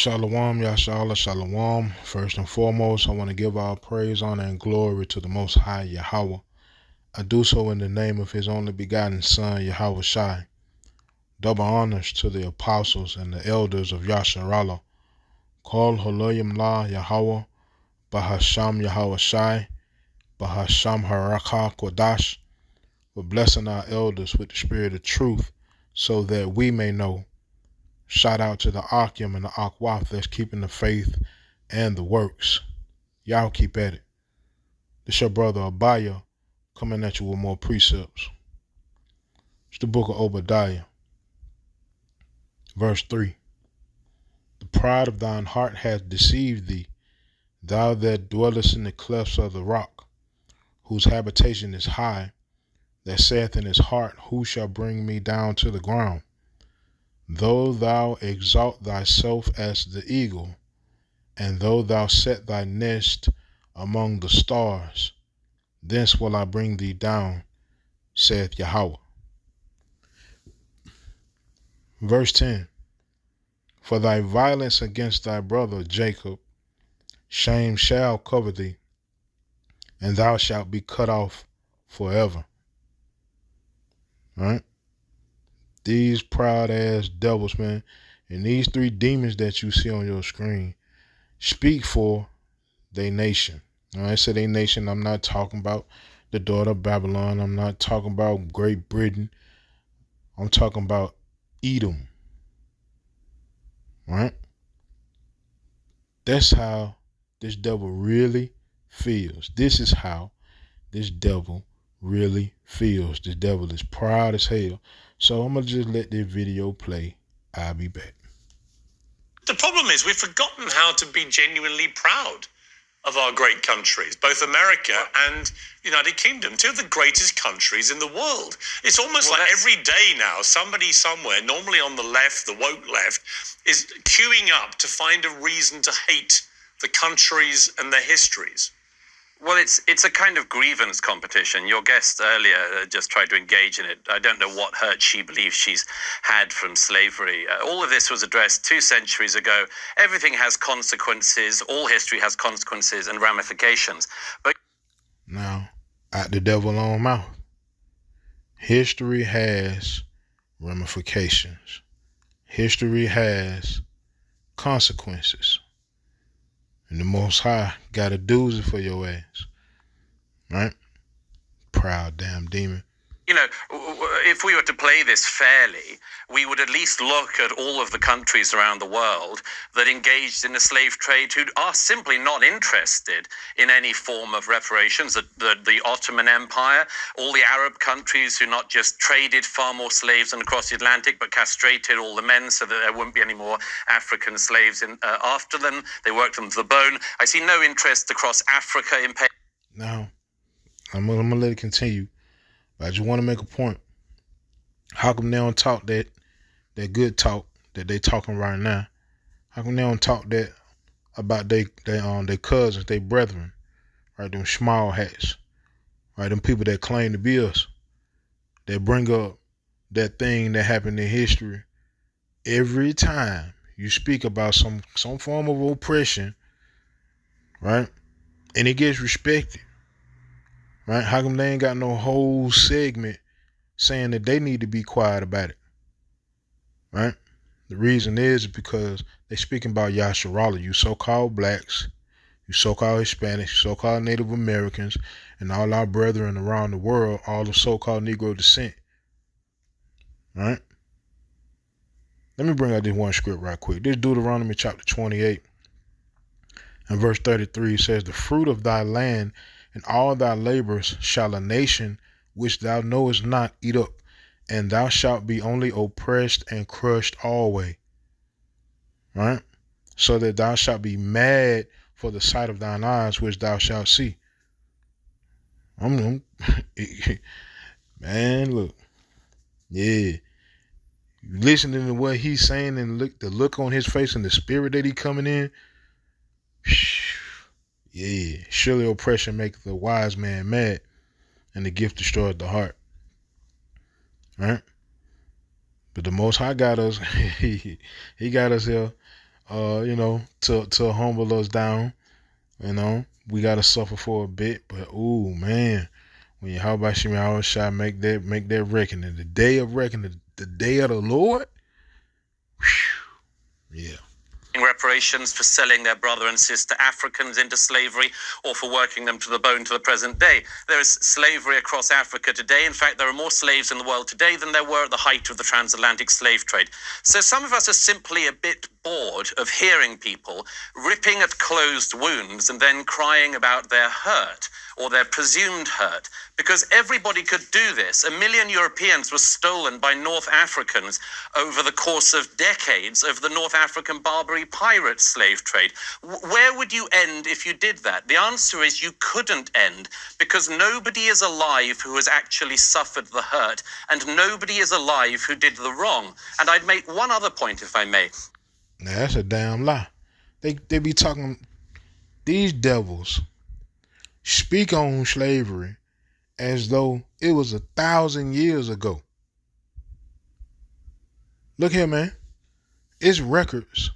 Shalom, Yashala, Shalom. First and foremost, I want to give all praise, honor, and glory to the Most High Yahweh. I do so in the name of His only begotten Son, Yahweh Shai. Double honors to the apostles and the elders of Yasharallah. Kol Haloyim La Yahweh, Bahasham Yahweh Shai, Bahasham Haraka Kodash, for blessing our elders with the spirit of truth, so that we may know. Shout out to the Akim and the Akwaf that's keeping the faith and the works. Y'all keep at it. This your brother Abaya coming at you with more precepts. It's the book of Obadiah, verse 3. The pride of thine heart hath deceived thee, thou that dwellest in the clefts of the rock, whose habitation is high, that saith in his heart, who shall bring me down to the ground? Though thou exalt thyself as the eagle, and though thou set thy nest among the stars, thence will I bring thee down, saith Yahweh. Verse 10. For thy violence against thy brother Jacob, shame shall cover thee, and thou shalt be cut off forever. All right? These proud ass devils, man, and these three demons that you see on your screen speak for their nation. When I say they nation, I'm not talking about the daughter of Babylon. I'm not talking about Great Britain. I'm talking about Edom. Right? That's how this devil really feels. This is how this devil really feels. This devil is proud as hell. So I'm going to just let this video play. I'll be back. The problem is we've forgotten how to be genuinely proud of our great countries, both America and United Kingdom, two of the greatest countries in the world. It's almost like every day now, somebody somewhere, normally on the left, the woke left, is queuing up to find a reason to hate the countries and their histories. Well, it's a kind of grievance competition. Your guest earlier just tried to engage in it. I don't know what hurt she believes she's had from slavery. All of this was addressed 2 centuries ago. Everything has consequences. All history has consequences and ramifications. But now, out the devil's own mouth, history has ramifications. History has consequences. And the Most High got a doozy for your ass. Right? Proud damn demon. If we were to play this fairly, we would at least look at all of the countries around the world that engaged in the slave trade who are simply not interested in any form of reparations. The Ottoman Empire, all the Arab countries who not just traded far more slaves than across the Atlantic, but castrated all the men so that there wouldn't be any more African slaves after them. They worked them to the bone. I see no interest across Africa in pay. Now, I'm gonna let it continue. I just want to make a point. How come they don't talk that good talk that they talking right now? How come they don't talk that about they cousins, they brethren, right? Them small hats, right? Them people that claim to be us, that bring up that thing that happened in history every time you speak about some form of oppression, right? And it gets respected. Right? How come they ain't got no whole segment saying that they need to be quiet about it? Right? The reason is because they speaking about Yasharallah, you so-called blacks, you so-called Hispanics, you so-called Native Americans, and all our brethren around the world, all of so-called Negro descent. Right? Let me bring out this one script right quick. This Deuteronomy chapter 28 and verse 33 says, the fruit of thy land and all thy labors shall a nation which thou knowest not eat up, and thou shalt be only oppressed and crushed always. Right? So that thou shalt be mad for the sight of thine eyes, which thou shalt see. Man, look. Yeah. Listening to what he's saying and the look on his face and the spirit that he coming in. Yeah, surely oppression maketh the wise man mad, and the gift destroyed the heart. Right? But the Most High got us. He got us here to humble us down. We gotta suffer for a bit, but ooh man, when you how about you shall make that reckoning, the day of reckoning, the day of the Lord. Whew, yeah. Reparations for selling their brother and sister Africans into slavery or for working them to the bone to the present day. There is slavery across Africa today. In fact, there are more slaves in the world today than there were at the height of the transatlantic slave trade. So some of us are simply a bit bored of hearing people ripping at closed wounds and then crying about their hurt or their presumed hurt, because everybody could do this. 1 million Europeans were stolen by North Africans over the course of decades of the North African Barbary pirate slave trade. Where would you end if you did that? The answer is you couldn't end, because nobody is alive who has actually suffered the hurt, and nobody is alive who did the wrong. And I'd make one other point, if I may. Now that's a damn lie. They be talking, these devils speak on slavery as though it was 1,000 years ago. Look here, man. It's records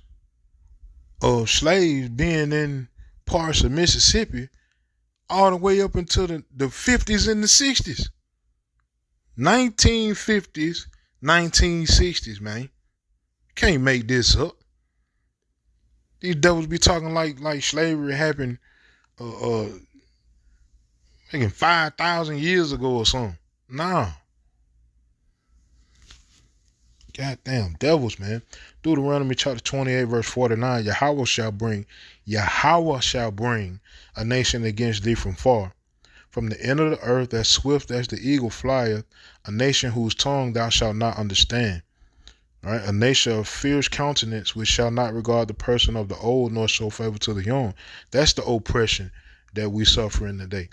of slaves being in parts of Mississippi all the way up until the 50s and the 60s. 1950s, 1960s, man. Can't make this up. These devils be talking like slavery happened thinking 5,000 years ago or something. Nah. Goddamn devils, man. Deuteronomy chapter 28, verse 49. Yahweh shall bring a nation against thee from far, from the end of the earth, as swift as the eagle flieth, a nation whose tongue thou shalt not understand. Right? A nation of fierce countenance, which shall not regard the person of the old, nor show favor to the young. That's the oppression that we suffer in today.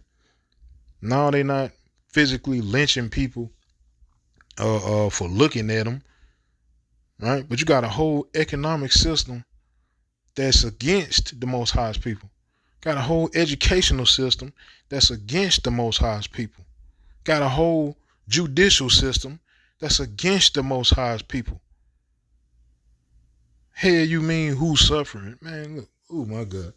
Now they not physically lynching people for looking at them, right? But you got a whole economic system that's against the Most High's people. Got a whole educational system that's against the Most High's people. Got a whole judicial system that's against the Most High's people. Hell, you mean who's suffering? Man, look, oh my God.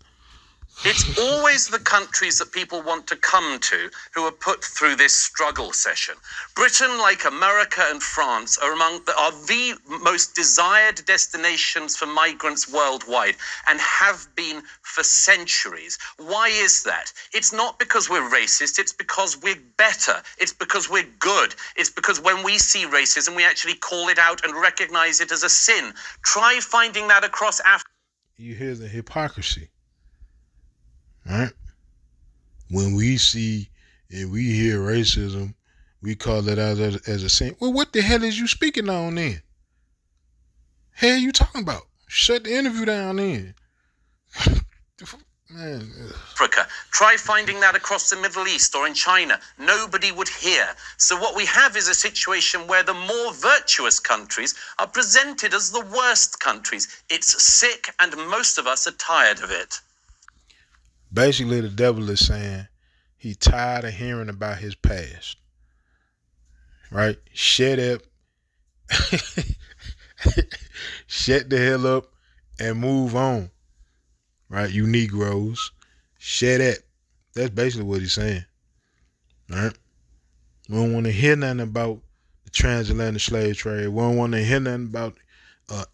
It's always the countries that people want to come to who are put through this struggle session. Britain, like America and France, are the most desired destinations for migrants worldwide and have been for centuries. Why is that? It's not because we're racist. It's because we're better. It's because we're good. It's because when we see racism, we actually call it out and recognize it as a sin. Try finding that across Africa. You hear the hypocrisy. Right? When we see and we hear racism, we call it out as a sin. Well, what the hell is you speaking on then? Hell you talking about? Shut the interview down then. Man. Africa. Try finding that across the Middle East or in China. Nobody would hear. So what we have is a situation where the more virtuous countries are presented as the worst countries. It's sick, and most of us are tired of it. Basically, the devil is saying he tired of hearing about his past. Right? Shut up. Shut the hell up and move on. Right? You Negroes. Shut up. That's basically what he's saying. Right? We don't want to hear nothing about the transatlantic slave trade. We don't want to hear nothing about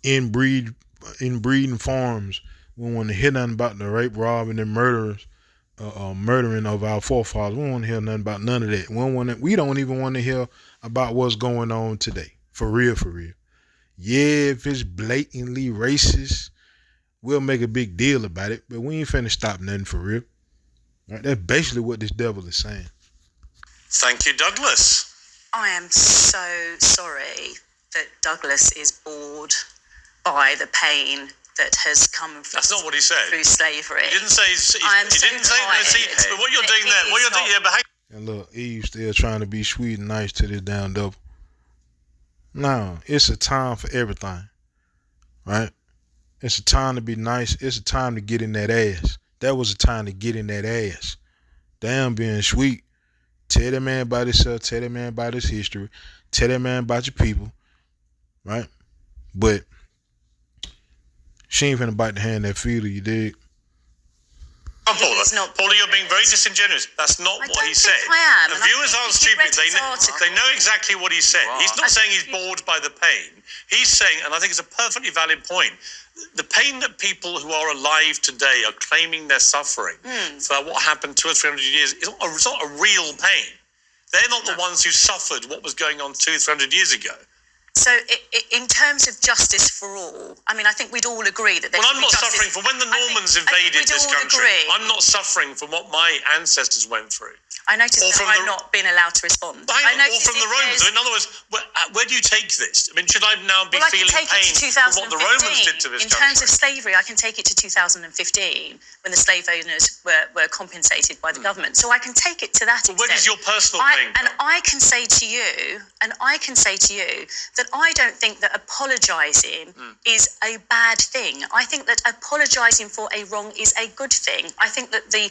inbreeding farms. We don't want to hear nothing about the rape, robbing, and murdering of our forefathers. We don't want to hear nothing about none of that. We don't even want to hear about what's going on today. For real, for real. Yeah, if it's blatantly racist, we'll make a big deal about it, but we ain't finna stop nothing for real. Right? That's basically what this devil is saying. Thank you, Douglas. I am so sorry that Douglas is bored by the pain that has come from That's not what he said. Through slavery. He didn't say. He didn't say. But what you're doing there, what you're doing, yeah, behave. And look, Eve still trying to be sweet and nice to this damn devil. No, it's a time for everything, right? It's a time to be nice. It's a time to get in that ass. That was a time to get in that ass. Damn, being sweet. Tell that man about himself. Tell that man about his history. Tell that man about your people, right? But She ain't finna bite the hand that feed her, you dig? Paula, you're being very disingenuous. That's not what he said. I am. The viewers aren't stupid. They know exactly what he said. He's not saying he's bored by the pain. He's saying, and I think it's a perfectly valid point, the pain that people who are alive today are claiming they're suffering for what happened 200 or 300 years is not a real pain. They're not the ones who suffered what was going on 200 or 300 years ago. So in terms of justice for all, I mean, I think we'd all agree that there should I'm be not justice. suffering from when the Normans invaded this country. I'm not suffering from what my ancestors went through. I noticed that I've not been allowed to respond. Or from the Romans. In other words, where do you take this? I mean, should I now be feeling pain from what the Romans did to this country? In terms of slavery, I can take it to 2015 when the slave owners were compensated by the government. So I can take it to that extent. Where does your personal pain go? And I can say to you that I don't think that apologising is a bad thing. I think that apologising for a wrong is a good thing. I think that the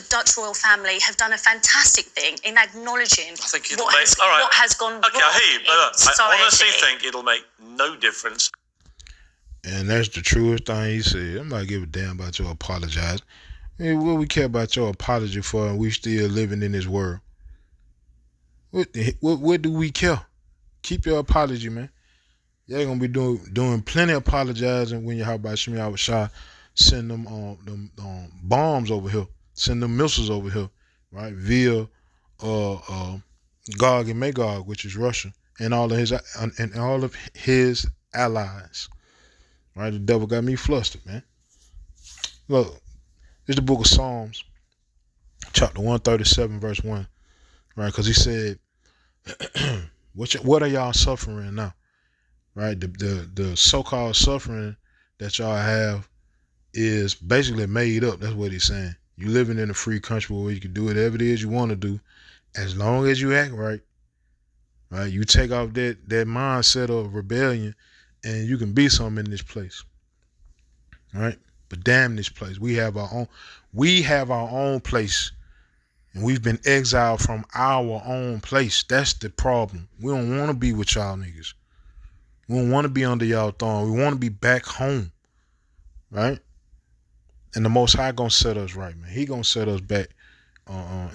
Dutch royal family have done a fantastic thing in acknowledging what has gone wrong. Okay, I hear you, but I honestly think it'll make no difference. And that's the truest thing he said. I'm not give a damn about your apologize. Hey, what we care about your apology for, and we still living in this world? What do we care? Keep your apology, man. Y'all gonna be doing plenty of apologizing when you how about Shemi Awashai send them bombs over here, send them missiles over here, right? Via Gog and Magog, which is Russia, and all of his allies. Right? The devil got me flustered, man. Look, this is the book of Psalms, chapter 137, verse 1. Right? Because he said, what are y'all suffering now? Right? The so-called suffering that y'all have is basically made up. That's what he's saying. You living in a free country where you can do whatever it is you want to do, as long as you act right. Right? You take off that mindset of rebellion, and you can be something in this place. Right? But damn this place. We have our own place. And we've been exiled from our own place. That's the problem. We don't want to be with y'all niggas. We don't want to be under y'all thumb. We want to be back home. Right? And the Most High gonna set us right, man. He gonna set us back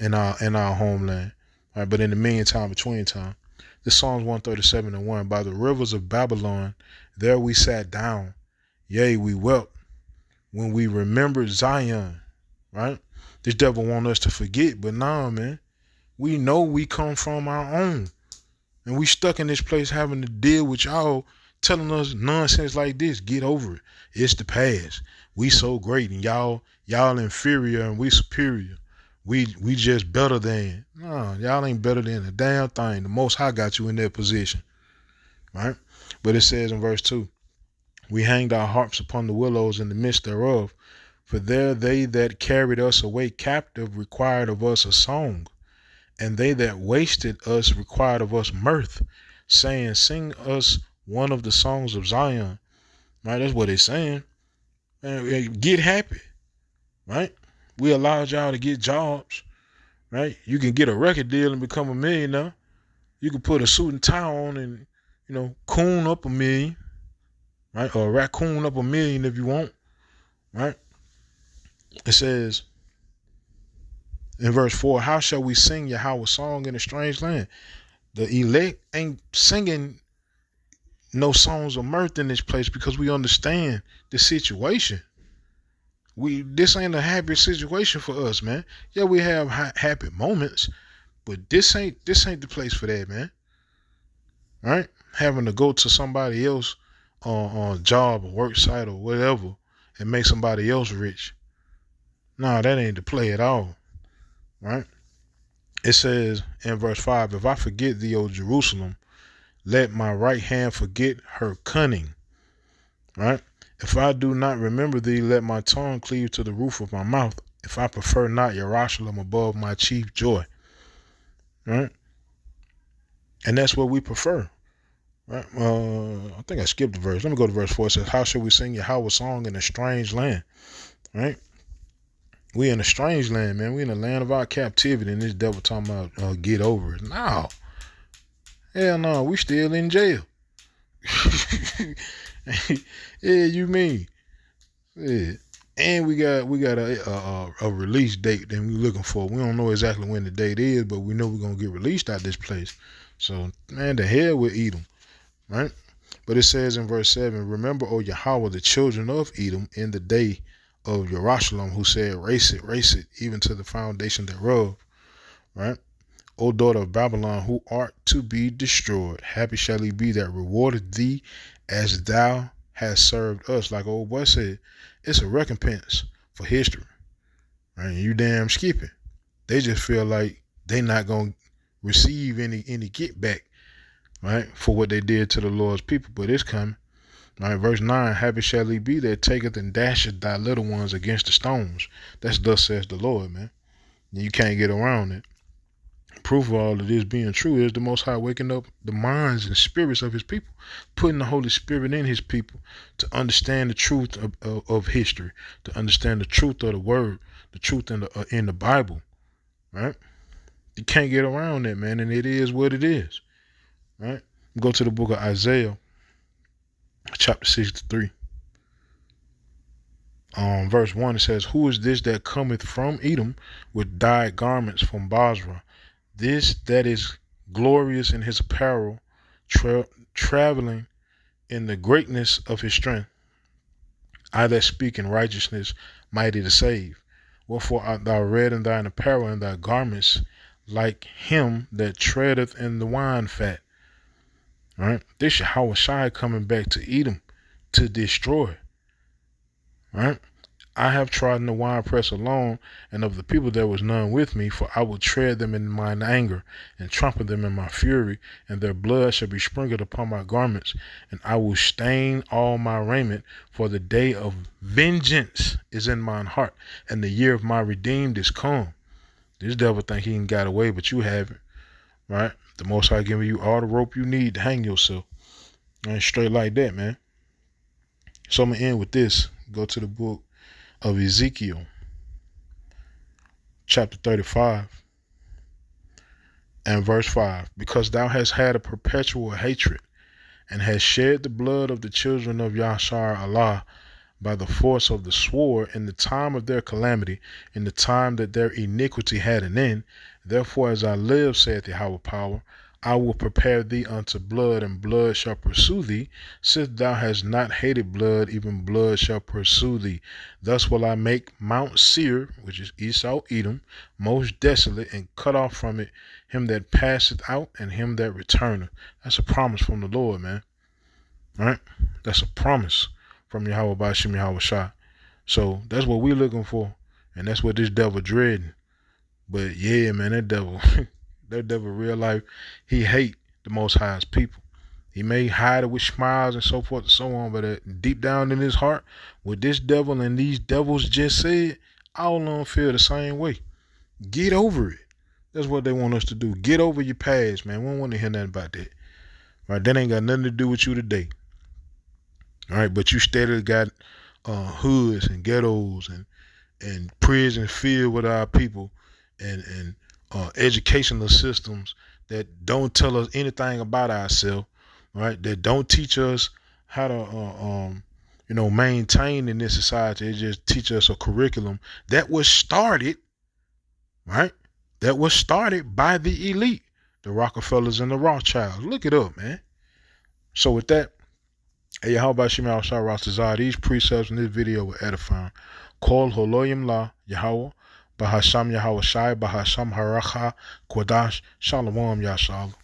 in our homeland. Right? But in the meantime, between time, this Psalms 137:1. By the rivers of Babylon, there we sat down. Yea, we wept when we remembered Zion. Right? This devil want us to forget, but nah, man. We know we come from our own. And we stuck in this place having to deal with y'all telling us nonsense like this. Get over it. It's the past. We so great and y'all inferior and we superior. We just better than. No, y'all ain't better than a damn thing. The Most High got you in that position. Right? But it says in verse 2, we hanged our harps upon the willows in the midst thereof, for there they that carried us away captive required of us a song, and they that wasted us required of us mirth, saying, sing us one of the songs of Zion. Right? That's what they're saying. Man, get happy. Right? We allowed y'all to get jobs. Right? You can get a record deal and become a millionaire. You can put a suit and tie on and, coon up $1 million. Right? Or raccoon up $1 million if you want. Right? It says in verse 4, how shall we sing Yahweh song in a strange land? The elect ain't singing no songs of mirth in this place because we understand the situation. This ain't a happy situation for us, man. Yeah, we have happy moments, but this ain't the place for that, man. All right? Having to go to somebody else on a job or work site or whatever and make somebody else rich. Nah, that ain't the play at all. Right? It says in verse 5, if I forget thee, O Jerusalem, let my right hand forget her cunning. Right? If I do not remember thee, let my tongue cleave to the roof of my mouth. If I prefer not Jerusalem above my chief joy. Right? And that's what we prefer. Right? I think I skipped the verse. Let me go to verse 4. It says, how shall we sing Yahweh song in a strange land? Right? We in a strange land, man. We in the land of our captivity, and this devil talking about get over it. No. Hell no, we still in jail. Yeah, you mean. Yeah. And we got a release date that we're looking for. We don't know exactly when the date is, but we know we're gonna get released out this place. So man, the hell with Edom, right? But it says in verse 7, remember, O Yahweh, the children of Edom in the day of Jerusalem, who said, race it, even to the foundation thereof, right? O daughter of Babylon, who art to be destroyed, happy shall he be that rewarded thee as thou hast served us. Like old boy said, it's a recompense for history. Right? You damn skipping. They just feel like they not gonna receive any get back, right, for what they did to the Lord's people. But it's coming. Right, verse 9, happy shall he be that taketh and dasheth thy little ones against the stones. That's thus says the Lord, man. You can't get around it. Proof of all of this being true is the Most High waking up the minds and spirits of his people, putting the Holy Spirit in his people to understand the truth of history, to understand the truth of the word, the truth in the Bible, right? You can't get around that, man, and it is what it is, right? Go to the book of Isaiah, chapter 63. Verse 1, it says, who is this that cometh from Edom with dyed garments from Basra? This that is glorious in his apparel, traveling in the greatness of his strength. I that speak in righteousness, mighty to save. Wherefore art thou red in thine apparel, and thy garments like him that treadeth in the wine fat. Right? This Yahweh Shai coming back to Edom to destroy. Right? I have trodden the winepress alone, and of the people there was none with me, for I will tread them in mine anger, and trample them in my fury, and their blood shall be sprinkled upon my garments, and I will stain all my raiment, for the day of vengeance is in mine heart, and the year of my redeemed is come. This devil think he ain't got away, but you haven't, right? The Most High giving you all the rope you need to hang yourself. And straight like that, man. So I'm going to end with this. Go to the book of Ezekiel, chapter 35, and verse 5. Because thou hast had a perpetual hatred, and hast shed the blood of the children of Yashar Allah by the force of the sword in the time of their calamity, in the time that their iniquity had an end. Therefore, as I live, saith Yahweh Power, I will prepare thee unto blood, and blood shall pursue thee. Since thou hast not hated blood, even blood shall pursue thee. Thus will I make Mount Seir, which is Esau, Edom, most desolate, and cut off from it him that passeth out, and him that returneth. That's a promise from the Lord, man. Right? That's a promise from Yahweh Bashim Yahweh Shai. So that's what we're looking for, and that's what this devil dreading. But yeah, man, that devil, that devil real life, he hate the Most High's people. He may hide it with smiles and so forth and so on, but deep down in his heart, what this devil and these devils just said, all of them feel the same way. Get over it. That's what they want us to do. Get over your past, man. We don't want to hear nothing about that. Right? That ain't got nothing to do with you today. All right, but you steadily got hoods and ghettos and prisons filled with our people, and educational systems that don't tell us anything about ourselves, right? That don't teach us how to maintain in this society. It just teach us a curriculum that was started, right? That was started by the elite, the Rockefellers and the Rothschilds. Look it up, man. So with that, hey, how about Shema Shah Rastazar? These precepts in this video were edifying. Call Holoyim La Yahweh, Bahasham Yahweh Shai, Bahasham Haracha, Kodash, Shalom Yashala.